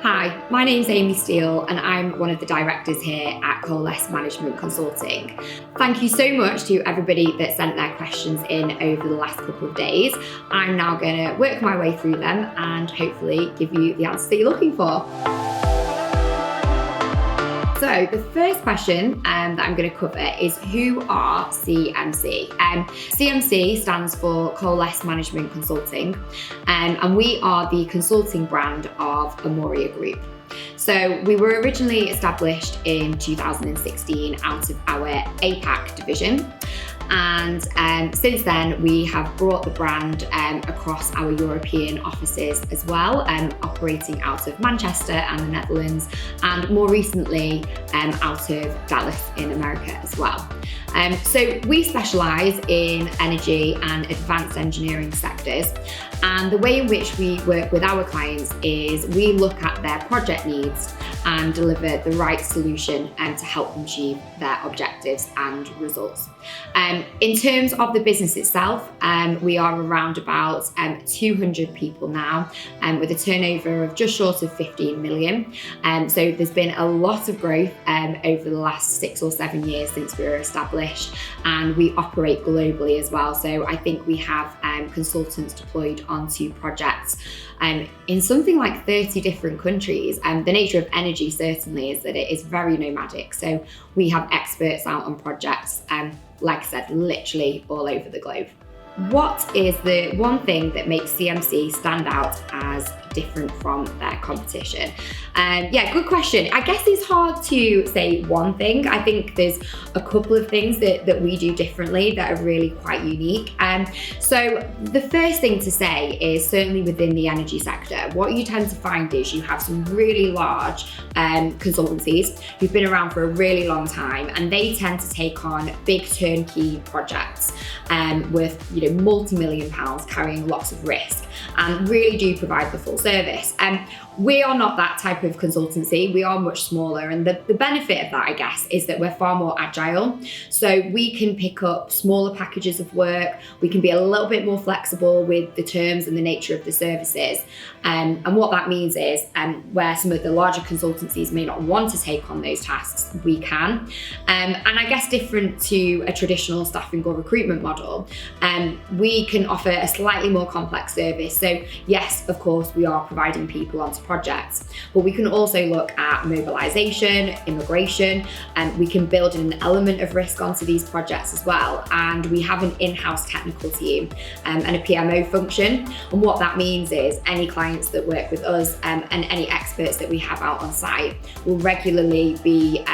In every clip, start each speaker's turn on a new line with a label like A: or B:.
A: Hi, my name's Amy Steele and I'm one of the directors here at Coalesce Management Consulting. Thank you so much to everybody that sent their questions in over the last couple of days. I'm now going to work my way through them and hopefully give you the answers that you're looking for. So the first question that I'm going to cover is, who are CMC? CMC stands for Coalesce Management Consulting, and we are the consulting brand of Amoria Group. So we were originally established in 2016 out of our APAC division. And since then, we have brought the brand across our European offices as well, operating out of Manchester and the Netherlands, and more recently out of Dallas in America as well. So we specialise in energy and advanced engineering sectors. And the way in which we work with our clients is we look at their project needs and deliver the right solution to help them achieve their objectives and results. In terms of the business itself, we are around about 200 people now, with a turnover of just short of 15 million. So there's been a lot of growth over the last 6 or 7 years since we were established, and we operate globally as well. So I think we have consultants deployed onto projects in something like 30 different countries. The nature of energy certainly is that it is very nomadic. So we have experts out on projects, like I said, literally all over the globe. What is the one thing that makes CMC stand out as different from their competition? Good question. I guess it's hard to say one thing. I think there's a couple of things that we do differently that are really quite unique. So the first thing to say is, certainly within the energy sector, what you tend to find is you have some really large consultancies who've been around for a really long time, and they tend to take on big turnkey projects with multi-million pounds, carrying lots of risk, and really do provide the full service. We are not that type of consultancy. We are much smaller, and the benefit of that, I guess, is that we're far more agile. So we can pick up smaller packages of work. We can be a little bit more flexible with the terms and the nature of the services. And what that means is, where some of the larger consultancies may not want to take on those tasks, we can. And I guess different to a traditional staffing or recruitment model, we can offer a slightly more complex service. So yes, of course, we are providing people onto projects, but we can also look at mobilisation, immigration, and we can build an element of risk onto these projects as well. And we have an in-house technical team and a PMO function. And what that means is any clients that work with us and any experts that we have out on site will regularly be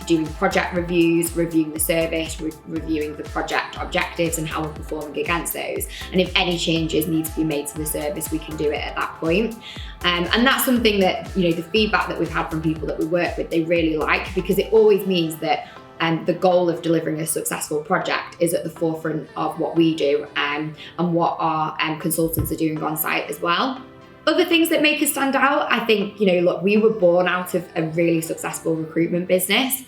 A: doing project reviews, reviewing the service, reviewing the project objectives and how we're performing against those. And if any changes need to be made to the service, we can do it at that point. And that's something that, the feedback that we've had from people that we work with, they really like, because it always means that the goal of delivering a successful project is at the forefront of what we do and what our consultants are doing on site as well. Other things that make us stand out, I think, look, we were born out of a really successful recruitment business.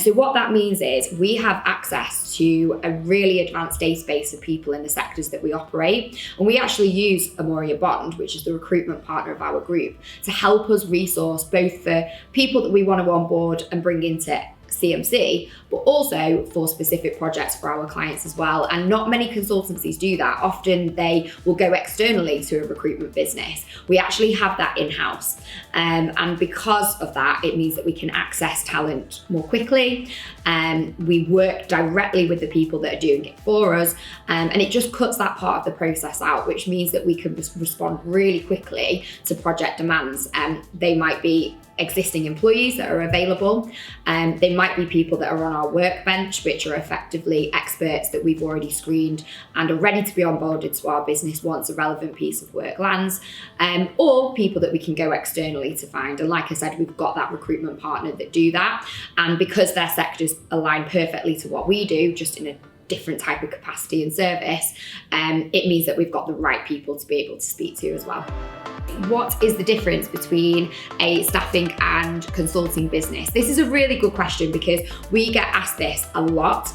A: So what that means is we have access to a really advanced database of people in the sectors that we operate. And we actually use Amoria Bond, which is the recruitment partner of our group, to help us resource both the people that we want to onboard and bring into CMC, but also for specific projects for our clients as well. And not many consultancies do that. Often they will go externally to a recruitment business. We actually have that in-house. And because of that, it means that we can access talent more quickly. We work directly with the people that are doing it for us. And it just cuts that part of the process out, which means that we can respond really quickly to project demands. They might be existing employees that are available. They might be people that are on our workbench, which are effectively experts that we've already screened and are ready to be onboarded to our business once a relevant piece of work lands, or people that we can go externally to find. And like I said, we've got that recruitment partner that do that. And because their sectors align perfectly to what we do, just in a different type of capacity and service, it means that we've got the right people to be able to speak to as well. What is the difference between a staffing and consulting business? This is a really good question because we get asked this a lot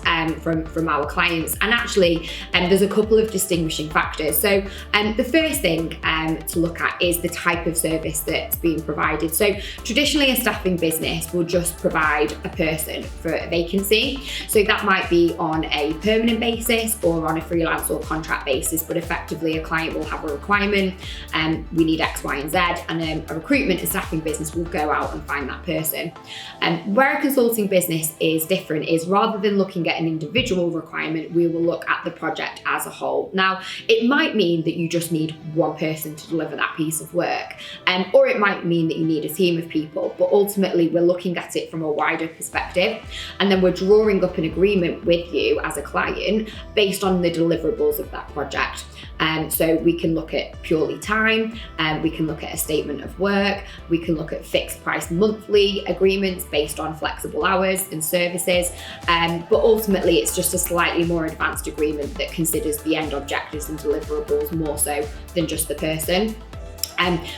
A: from our clients, and actually there's a couple of distinguishing factors. So the first thing to look at is the type of service that's being provided. So traditionally a staffing business will just provide a person for a vacancy. So that might be on a permanent basis or on a freelance or contract basis, but effectively a client will have a requirement and we need X, Y, and Z, and then a recruitment and staffing business will go out and find that person. Where a consulting business is different is rather than looking at an individual requirement, we will look at the project as a whole. Now, it might mean that you just need one person to deliver that piece of work, or it might mean that you need a team of people, but ultimately we're looking at it from a wider perspective, and then we're drawing up an agreement with you as a client based on the deliverables of that project. So we can look at purely time, we can look at a statement of work, we can look at fixed price monthly agreements based on flexible hours and services, but ultimately it's just a slightly more advanced agreement that considers the end objectives and deliverables more so than just the person.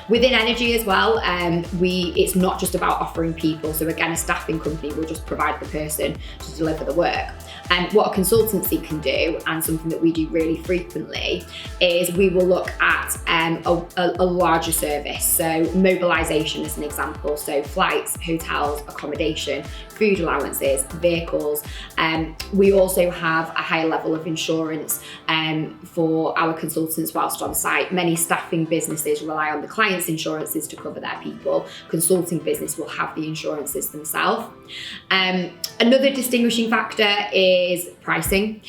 A: Within energy as well, it's not just about offering people. So again, a staffing company will just provide the person to deliver the work. And what a consultancy can do, and something that we do really frequently, is we will look at a larger service. So mobilisation is an example. So flights, hotels, accommodation, food allowances, vehicles. We also have a higher level of insurance for our consultants whilst on site. Many staffing businesses rely on the client's insurances to cover their people. Consulting business will have the insurances themselves. Another distinguishing factor is pricing.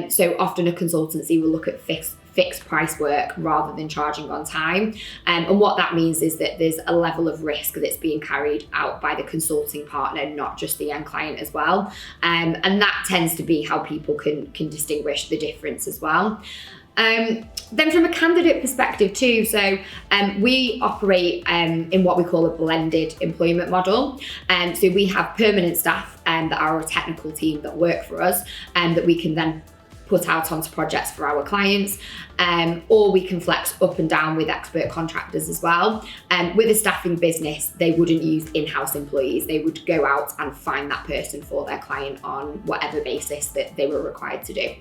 A: So often a consultancy will look at fixed price work rather than charging on time. And what that means is that there's a level of risk that's being carried out by the consulting partner, not just the end client as well. And that tends to be how people can distinguish the difference as well. Then from a candidate perspective too, so we operate in what we call a blended employment model. So we have permanent staff that are a technical team that work for us and that we can then put out onto projects for our clients, or we can flex up and down with expert contractors as well. With a staffing business, they wouldn't use in-house employees. They would go out and find that person for their client on whatever basis that they were required to do.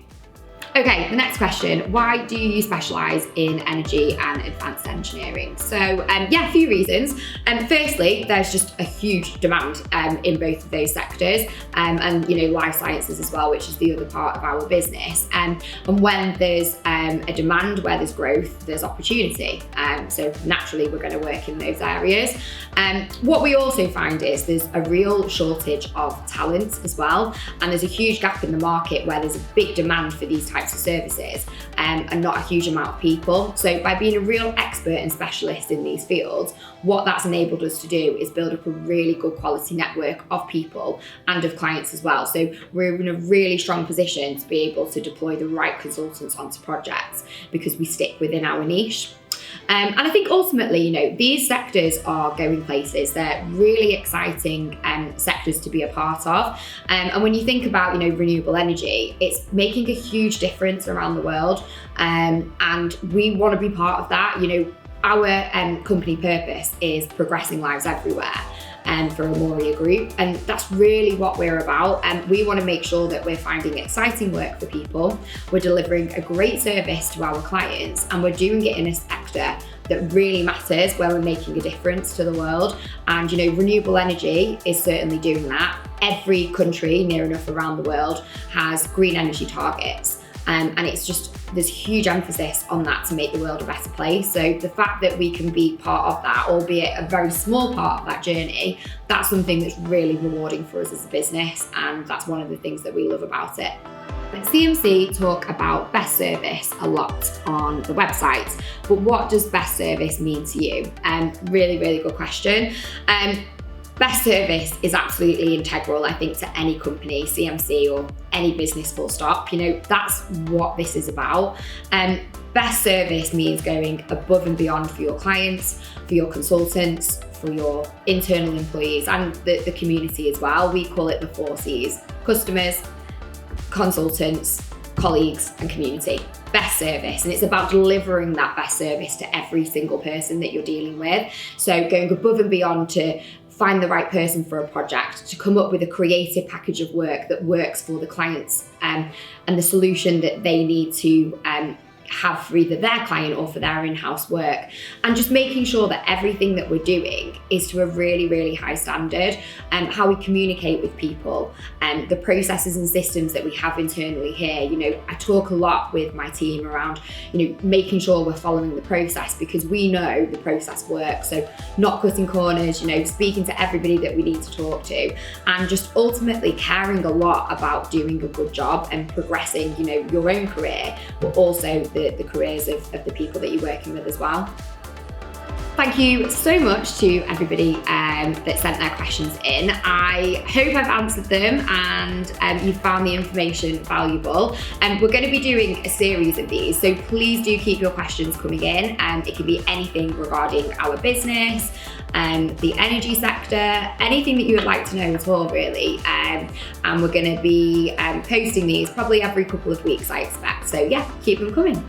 A: Okay, the next question, why do you specialise in energy and advanced engineering? So a few reasons. Firstly, there's just a huge demand in both of those sectors, and life sciences as well, which is the other part of our business. And when there's a demand, where there's growth, there's opportunity. So naturally we're going to work in those areas. What we also find is there's a real shortage of talent as well, and there's a huge gap in the market where there's a big demand for these types of services and not a huge amount of people. So by being a real expert and specialist in these fields, what that's enabled us to do is build up a really good quality network of people and of clients as well. So we're in a really strong position to be able to deploy the right consultants onto projects because we stick within our niche. And I think ultimately, these sectors are going places. They're really exciting sectors to be a part of. And when you think about, renewable energy, it's making a huge difference around the world. And we want to be part of that. Our company purpose is progressing lives everywhere. For Amoria Group, and that's really what we're about. And we want to make sure that we're finding exciting work for people, we're delivering a great service to our clients, and we're doing it in a sector that really matters, where we're making a difference to the world. And renewable energy is certainly doing that. Every country near enough around the world has green energy targets. And it's just, there's huge emphasis on that to make the world a better place. So the fact that we can be part of that, albeit a very small part of that journey, that's something that's really rewarding for us as a business. And that's one of the things that we love about it. CMC talk about best service a lot on the website, but what does best service mean to you? Really, really good question. Best service is absolutely integral, I think, to any company, CMC, or any business full stop. That's what this is about. Best service means going above and beyond for your clients, for your consultants, for your internal employees, and the community as well. We call it the 4 Cs: customers, consultants, colleagues and community. Best service, and it's about delivering that best service to every single person that you're dealing with. So going above and beyond to find the right person for a project, to come up with a creative package of work that works for the clients and the solution that they need to have for either their client or for their in-house work, and just making sure that everything that we're doing is to a really, really high standard, and how we communicate with people and the processes and systems that we have internally here. You know, I talk a lot with my team around, you know, making sure we're following the process, because we know the process works. So not cutting corners, you know, speaking to everybody that we need to talk to, and just ultimately caring a lot about doing a good job and progressing, you know, your own career, but also the careers of the people that you're working with as well. Thank you so much to everybody that sent their questions in. I hope I've answered them and you found the information valuable. We're going to be doing a series of these, so please do keep your questions coming in. It can be anything regarding our business, the energy sector, anything that you would like to know at all, really. And we're going to be posting these probably every couple of weeks, I expect. So yeah, keep them coming.